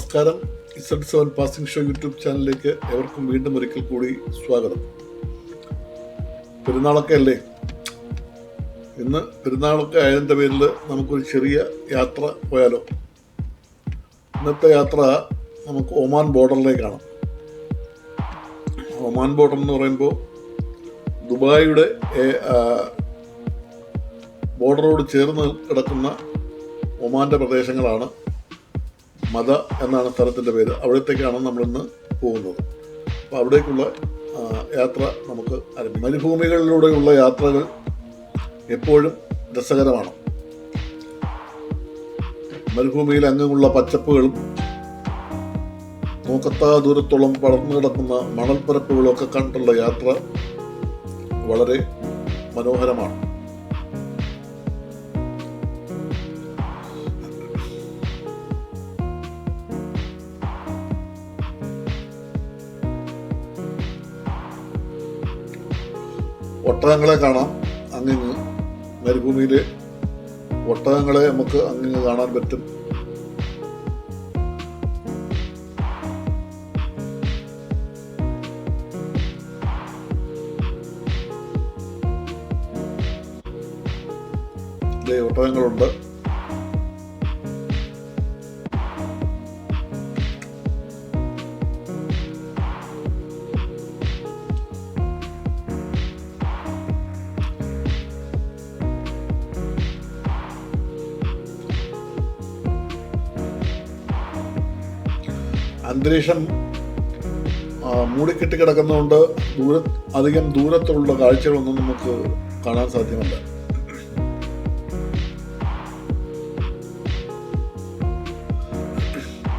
നമസ്കാരം. Z7passingshow YouTube ചാനലിലേക്ക് എവർക്കും വീണ്ടും ഒരിക്കൽ കൂടി സ്വാഗതം. പെരുന്നാളൊക്കെ അല്ലേ? ഇന്ന് പെരുന്നാളൊക്കെ ആയതിൻ്റെ പേരിൽ നമുക്കൊരു ചെറിയ യാത്ര പോയാലോ? ഇന്നത്തെ യാത്ര നമുക്ക് ഒമാൻ ബോർഡറിലേക്കാണ്. ഒമാൻ ബോർഡർ എന്ന് പറയുമ്പോൾ ദുബായിയുടെ ബോർഡറോട് ചേർന്ന് കിടക്കുന്ന ഒമാൻ്റെ പ്രദേശങ്ങളാണ്. മദ എന്നാണ് സ്ഥലത്തിൻ്റെ പേര്. അവിടത്തേക്കാണ് നമ്മളിന്ന് പോകുന്നത്. അപ്പോൾ അവിടേക്കുള്ള യാത്ര നമുക്ക് ആരംഭിക്കാം. മരുഭൂമികളിലൂടെയുള്ള യാത്രകൾ എപ്പോഴും രസകരമാണ്. മരുഭൂമിയിൽ അങ്ങുള്ള പച്ചപ്പുകളും നോക്കത്താ ദൂരത്തോളം പടർന്നു കിടക്കുന്ന മണൽപ്പരപ്പുകളൊക്കെ കണ്ടുള്ള യാത്ര വളരെ മനോഹരമാണ്. ഒട്ടകങ്ങളെ കാണാം. അങ്ങിങ്ങ് മരുഭൂമിയിലെ ഒട്ടകങ്ങളെ നമുക്ക് അങ്ങിങ്ങ് കാണാൻ പറ്റും. ഒട്ടകങ്ങളുണ്ട്. അന്തരീക്ഷം മൂടിക്കെട്ടി കിടക്കുന്നതുകൊണ്ട് അധികം ദൂരത്തുള്ള കാഴ്ചകളൊന്നും നമുക്ക് കാണാൻ സാധ്യമല്ല.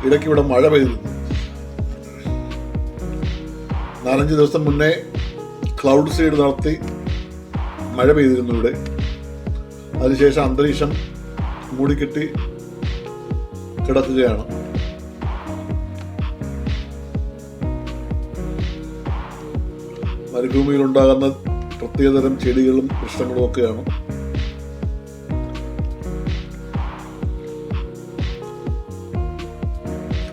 ഇടയ്ക്ക് ഇവിടെ മഴ പെയ്തിരുന്നു. 4-5 ദിവസം മുന്നേ ക്ലൗഡ് സീഡ് നടത്തി മഴ പെയ്തിരുന്നു ഇവിടെ. അതിനുശേഷം അന്തരീക്ഷം മൂടിക്കെട്ടി കിടക്കുകയാണ്. മരുഭൂമിയിലുണ്ടാകുന്ന പ്രത്യേകതരം ചെടികളും വൃക്ഷങ്ങളും ഒക്കെയാണ്.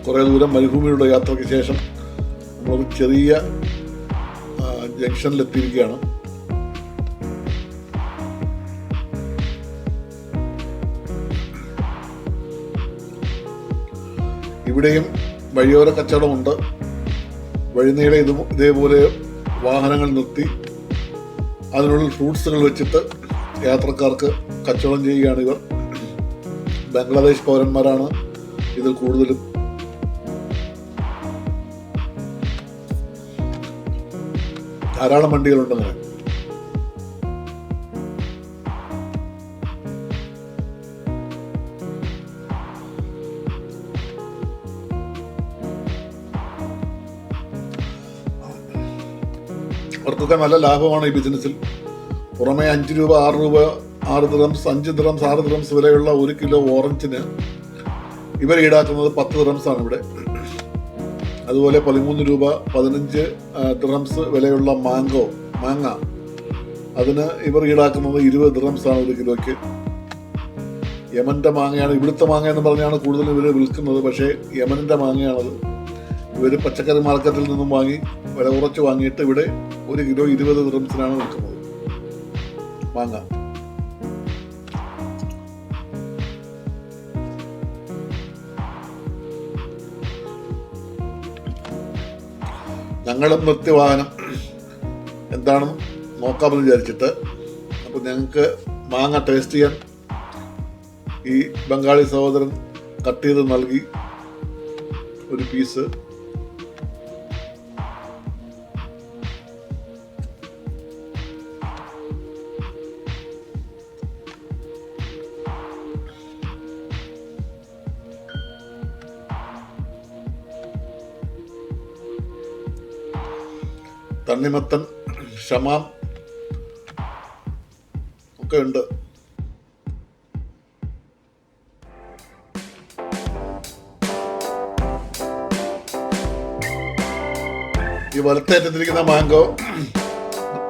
കുറേ ദൂരം മരുഭൂമിയുടെ യാത്രയ്ക്ക് ശേഷം നമ്മളൊരു ചെറിയ ജംഗ്ഷനിലെത്തിയിരിക്കുകയാണ്. ഇവിടെയും വഴിയോര കച്ചവടമുണ്ട്. വഴിനീളെ ഇതേപോലെ വാഹനങ്ങൾ നിർത്തി അതിനുള്ളിൽ ഫ്രൂട്ട്സുകൾ വെച്ചിട്ട് യാത്രക്കാർക്ക് കച്ചവടം ചെയ്യുകയാണ് ഇവർ. ബംഗ്ലാദേശ് പൗരന്മാരാണ് ഇതിൽ കൂടുതലും. ധാരാളം വണ്ടികളുണ്ടെന്ന്. അവർക്കൊക്കെ നല്ല ലാഭമാണ് ഈ ബിസിനസ്സിൽ. പുറമെ 5 രൂപ 6 രൂപ 6 ദിറംസ് 5 ദിറംസ് 6 ദിറംസ് വിലയുള്ള 1 കിലോ ഓറഞ്ചിന് ഇവർ ഈടാക്കുന്നത് 10 ദിറംസാണ് ഇവിടെ. അതുപോലെ 13 രൂപ 15 ദിറംസ് വിലയുള്ള മാങ്ങ അതിന് ഇവർ ഈടാക്കുന്നത് 20 ദിറംസാണ് 1 കിലോയ്ക്ക്. യമൻ്റെ മാങ്ങയാണ് ഇവിടുത്തെ മാങ്ങ എന്ന് പറഞ്ഞാണ് കൂടുതലും ഇവർ വിൽക്കുന്നത്. പക്ഷേ യമനിൻ്റെ മാങ്ങയാണത്. ഇവർ പച്ചക്കറി മാർക്കറ്റിൽ നിന്നും വാങ്ങി വില കുറച്ച് വാങ്ങിയിട്ട് ഇവിടെ 1 കിലോ 20 ദിറംസിനാണ് വിൽക്കുന്നത് മാങ്ങ. ഞങ്ങളും നിർത്തി വാഹനം എന്താണെന്ന് നോക്കാമെന്ന് വിചാരിച്ചിട്ട്. അപ്പോൾ ഞങ്ങൾക്ക് മാങ്ങ ടേസ്റ്റ് ചെയ്യാൻ ഈ ബംഗാളി സഹോദരൻ കട്ട് ചെയ്ത് നൽകി ഒരു പീസ്. തണ്ണിമത്തൻ, ഷമാം ഒക്കെ ഉണ്ട്. ഈ വലത്തേറ്റത്തിരിക്കുന്ന മാംഗോ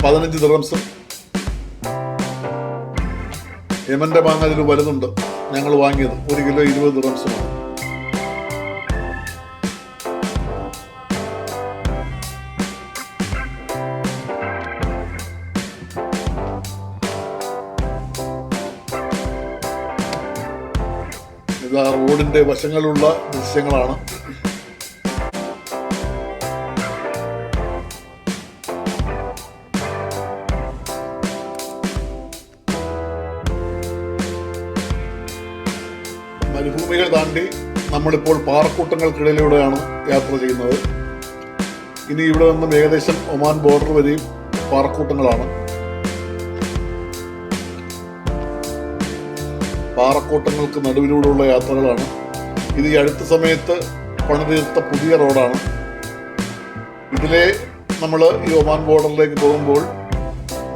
15 ദിറംസും യമന്റെ മാങ്ങ അതിൽ വലുതുണ്ട്. ഞങ്ങൾ വാങ്ങിയത് 1 കിലോ 20 ദിറംസുമാണ്. റോഡിൻ്റെ വശങ്ങളിലുള്ള ദൃശ്യങ്ങളാണ്. മരുഭൂമികൾ താണ്ടി നമ്മളിപ്പോൾ പാറക്കൂട്ടങ്ങൾക്കിടയിലൂടെയാണ് യാത്ര ചെയ്യുന്നത്. ഇനി ഇവിടെ നിന്നും ഏകദേശം ഒമാൻ ബോർഡർ വരെയും പാറക്കൂട്ടങ്ങളാണ്. പാറക്കൂട്ടങ്ങൾക്ക് നടുവിലൂടെയുള്ള യാത്രകളാണ്. ഇത് ഈ അടുത്ത സമയത്ത് പണിതീർത്ത പുതിയ റോഡാണ്. ഇതിലെ നമ്മൾ ഈ ഒമാൻ ബോർഡറിലേക്ക് പോകുമ്പോൾ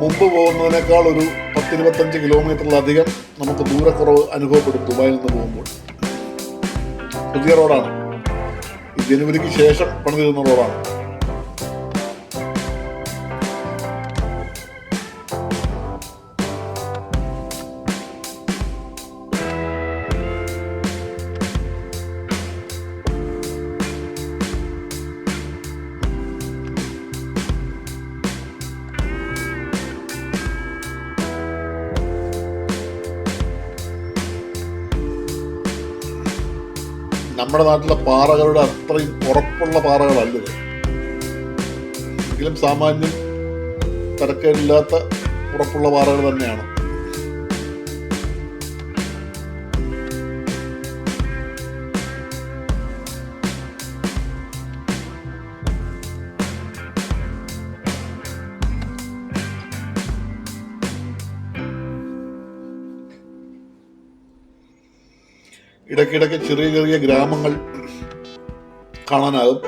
മുമ്പ് പോകുന്നതിനേക്കാൾ ഒരു 10-25 കിലോമീറ്ററിലധികം നമുക്ക് ദൂരക്കുറവ് അനുഭവപ്പെടും. ദുബായിൽ നിന്ന് പോകുമ്പോൾ പുതിയ റോഡാണ്. ഈ ജനുവരിക്ക് ശേഷം പണിതീർന്ന റോഡാണ്. നമ്മുടെ നാട്ടിലെ പാറകളുടെ അത്രയും ഉറപ്പുള്ള പാറകളല്ലത്. എങ്കിലും സാമാന്യം തരക്കേടില്ലാത്ത ഉറപ്പുള്ള പാറകൾ തന്നെയാണ്. ഇടയ്ക്കിടയ്ക്ക് ചെറിയ ചെറിയ ഗ്രാമങ്ങൾ കാണാനാകും.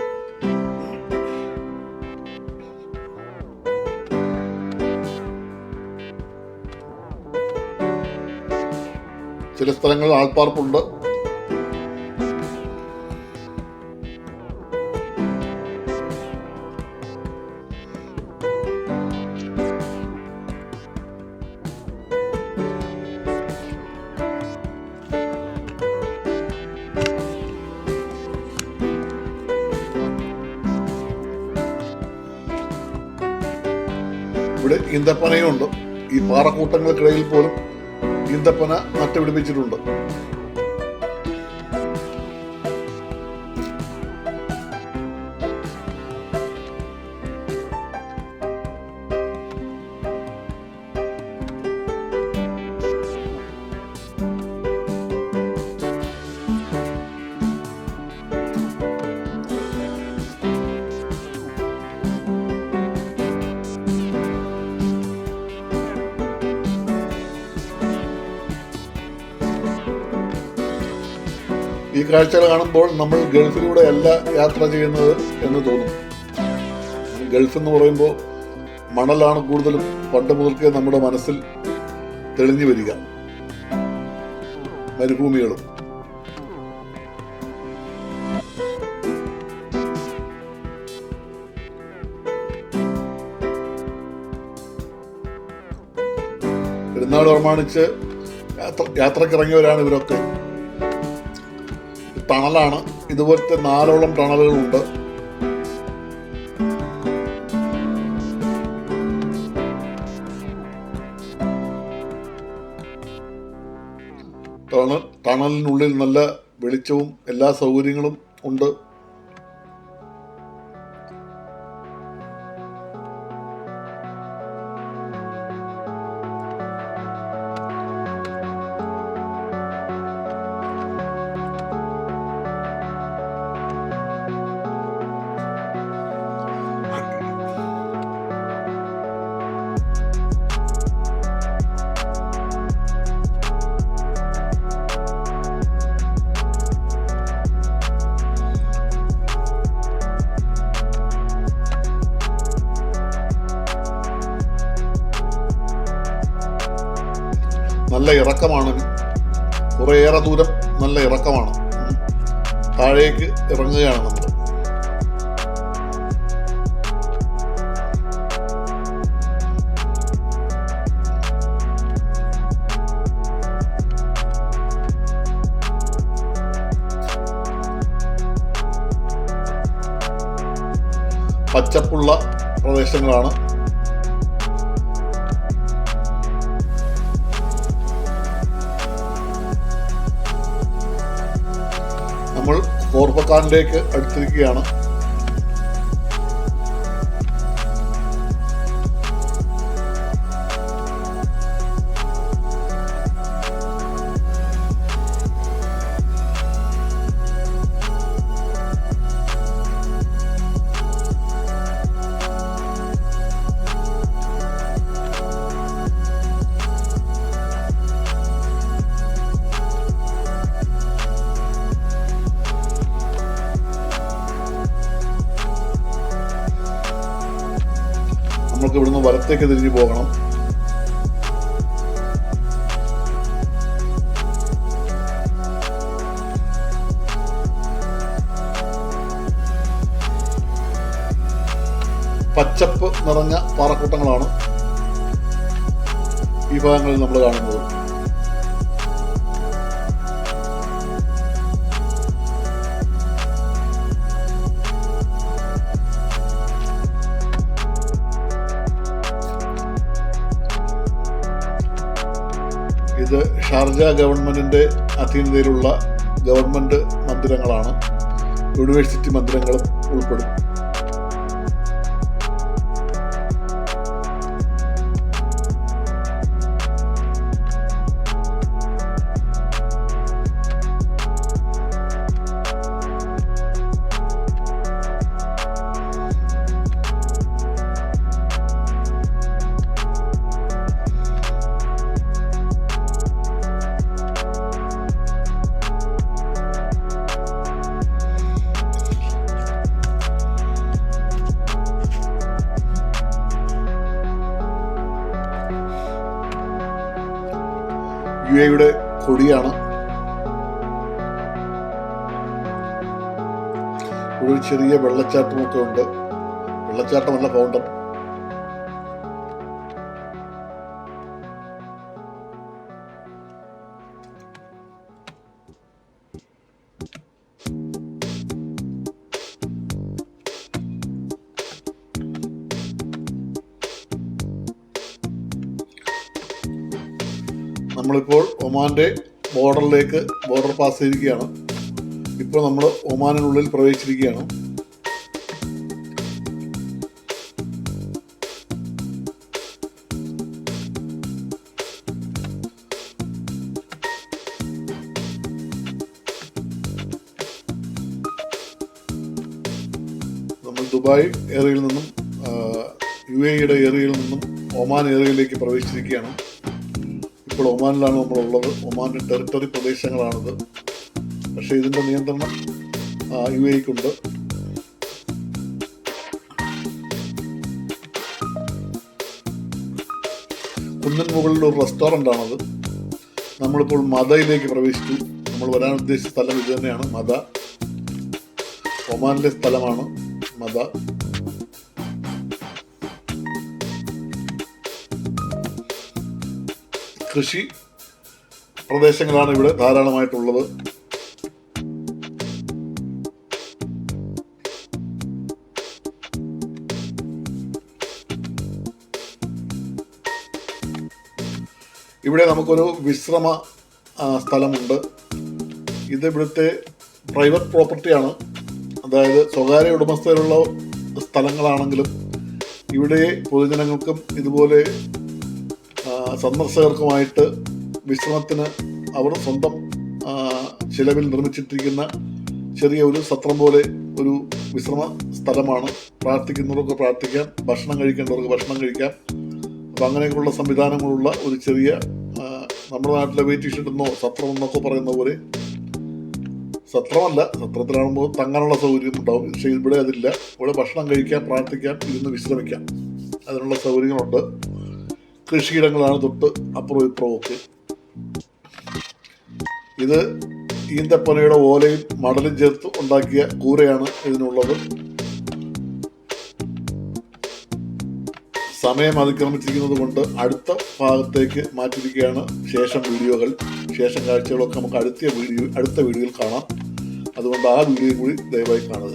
ചില സ്ഥലങ്ങളിൽ ആൾപ്പാർപ്പുണ്ട്. ഇവിടെ ഈന്തപ്പനയും ഉണ്ട്. ഈ പാറക്കൂട്ടങ്ങൾക്കിടയിൽ പോലും ഈന്തപ്പന നട്ടുപിടിപ്പിച്ചിട്ടുണ്ട്. ഈ കാഴ്ചകൾ കാണുമ്പോൾ നമ്മൾ ഗൾഫിലൂടെ അല്ല യാത്ര ചെയ്യുന്നത് എന്ന് തോന്നും. ഗൾഫ് എന്ന് പറയുമ്പോൾ മണലാണ് കൂടുതലും പണ്ട് മുതൽക്കേ നമ്മുടെ മനസ്സിൽ തെളിഞ്ഞു വരിക. മരുഭൂമികളും പെരുന്നാൾ പ്രമാണിച്ച് യാത്രക്കിറങ്ങിയവരാണ് ഇവരൊക്കെ. ടണലാണ്. ഇതുപോലത്തെ 4ഓളം ടണലുകളുണ്ട്. ടണലിനുള്ളിൽ നല്ല വെളിച്ചവും എല്ലാ സൗകര്യങ്ങളും ഉണ്ട്. നല്ല ഇറക്കമാണ്. കുറേയേറെ ദൂരം നല്ല ഇറക്കമാണ്. താഴേക്ക് ഇറങ്ങുകയാണ് നമ്മൾ. പച്ചപ്പുള്ള പ്രദേശങ്ങളാണ്. നമ്മൾ കോർപ്പക്കാനിലേക്ക് അടുത്തിരിക്കുകയാണ്. നമുക്ക് ഇവിടുന്ന് വലത്തേക്ക് തിരിഞ്ഞു പോകണം. പച്ചപ്പ് നിറഞ്ഞ പാറക്കൂട്ടങ്ങളാണ് ഈ ഭാഗങ്ങളിൽ നമ്മൾ കാണുന്നത്. ഇത് ഷാർജ ഗവൺമെന്റിന്റെ അധീനതയിലുള്ള ഗവൺമെന്റ് മന്ദിരങ്ങളാണ്. യൂണിവേഴ്സിറ്റി മന്ദിരങ്ങളും ഉൾപ്പെടും. UAEയുടെ കൊടിയാണ്. ഒരു ചെറിയ വെള്ളച്ചാട്ടമൊക്കെ ഉണ്ട്. വെള്ളച്ചാട്ടമല്ല, ഫൗണ്ടൻ. നമ്മളിപ്പോൾ ഒമാൻ്റെ ബോർഡർ പാസ് ചെയ്തിരിക്കുകയാണ്. ഇപ്പോൾ നമ്മൾ ഒമാനിനുള്ളിൽ പ്രവേശിച്ചിരിക്കുകയാണ്. നമ്മൾ ദുബായ് ഏരിയയിൽ നിന്നും UAEയുടെ ഏരിയയിൽ നിന്നും ഒമാൻ ഏരിയയിലേക്ക് പ്രവേശിച്ചിരിക്കുകയാണ്. ഇപ്പോൾ ഒമാനിലാണ് നമ്മളുള്ളത്. ഒമാൻ്റെ ടെറിട്ടറി പ്രദേശങ്ങളാണിത്. പക്ഷേ ഇതിൻ്റെ നിയന്ത്രണം UAEക്കുണ്ട്. കുന്നിൻ മുകളിൽ ഒരു റെസ്റ്റോറൻ്റാണത്. നമ്മളിപ്പോൾ മദയിലേക്ക് പ്രവേശിച്ചു. നമ്മൾ വരാൻ ഉദ്ദേശിച്ച സ്ഥലം ഇത് തന്നെയാണ്, മദ. ഒമാനിലെ സ്ഥലമാണ് മദ. കൃഷി പ്രദേശങ്ങളാണ് ഇവിടെ ധാരാളമായിട്ടുള്ളത്. ഇവിടെ നമുക്കൊരു വിശ്രമ സ്ഥലമുണ്ട്. ഇത് ഇവിടുത്തെ പ്രൈവറ്റ് പ്രോപ്പർട്ടിയാണ്. അതായത് സ്വകാര്യ ഉടമസ്ഥയിലുള്ള സ്ഥലങ്ങളാണെങ്കിലും ഇവിടെ പൊതുജനങ്ങൾക്കും ഇതുപോലെ സന്ദർശകർക്കുമായിട്ട് വിശ്രമത്തിന് അവർ സ്വന്തം ചിലവിൽ നിർമ്മിച്ചിട്ടിരിക്കുന്ന ചെറിയ ഒരു സത്രം പോലെ ഒരു വിശ്രമ സ്ഥലമാണ്. പ്രാർത്ഥിക്കുന്നവർക്ക് പ്രാർത്ഥിക്കാം, ഭക്ഷണം കഴിക്കേണ്ടവർക്ക് ഭക്ഷണം കഴിക്കാം. അപ്പം അങ്ങനെയൊക്കെയുള്ള സംവിധാനങ്ങളുള്ള ഒരു ചെറിയ, നമ്മുടെ നാട്ടിലെ വെയിറ്റിംഗ് ഷെഡ് എന്നോ സത്രം എന്നൊക്കെ പറയുന്ന പോലെ, സത്രമല്ല, സത്രത്തിലാകുമ്പോൾ തങ്ങാനുള്ള സൗകര്യം ഉണ്ടാവും. പക്ഷേ ഇവിടെ അതില്ല. ഇവിടെ ഭക്ഷണം കഴിക്കാം, പ്രാർത്ഥിക്കാം, ഇരുന്ന് വിശ്രമിക്കാം, അതിനുള്ള സൗകര്യങ്ങളുണ്ട്. കൃഷിയിടങ്ങളാണ് തൊട്ട് അപ്പുറവും ഇപ്പുറവും ഒക്കെ. ഇത് ഈന്തപ്പനയുടെ ഓലയും മടലും ചേർത്ത് ഉണ്ടാക്കിയ കൂരയാണ് ഇതിനുള്ളത്. സമയം അതിക്രമിച്ചിരിക്കുന്നത് കൊണ്ട് അടുത്ത ഭാഗത്തേക്ക് മാറ്റിയിരിക്കുകയാണ്. ശേഷം കാഴ്ചകളൊക്കെ നമുക്ക് അടുത്ത വീഡിയോയിൽ കാണാം. അതുകൊണ്ട് ആ വീഡിയോ കൂടി ദയവായി കാണുക.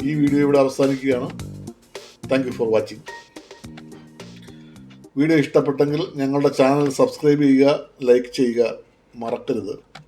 ഈ വീഡിയോ ഇവിടെ അവസാനിക്കുകയാണ്. Thank you for watching. Video ഇഷ്ടപ്പെട്ടെങ്കിൽ ഞങ്ങളുടെ ചാനൽ സബ്സ്ക്രൈബ് ചെയ്യുക, ലൈക്ക് ചെയ്യുക. മറക്കരുത്.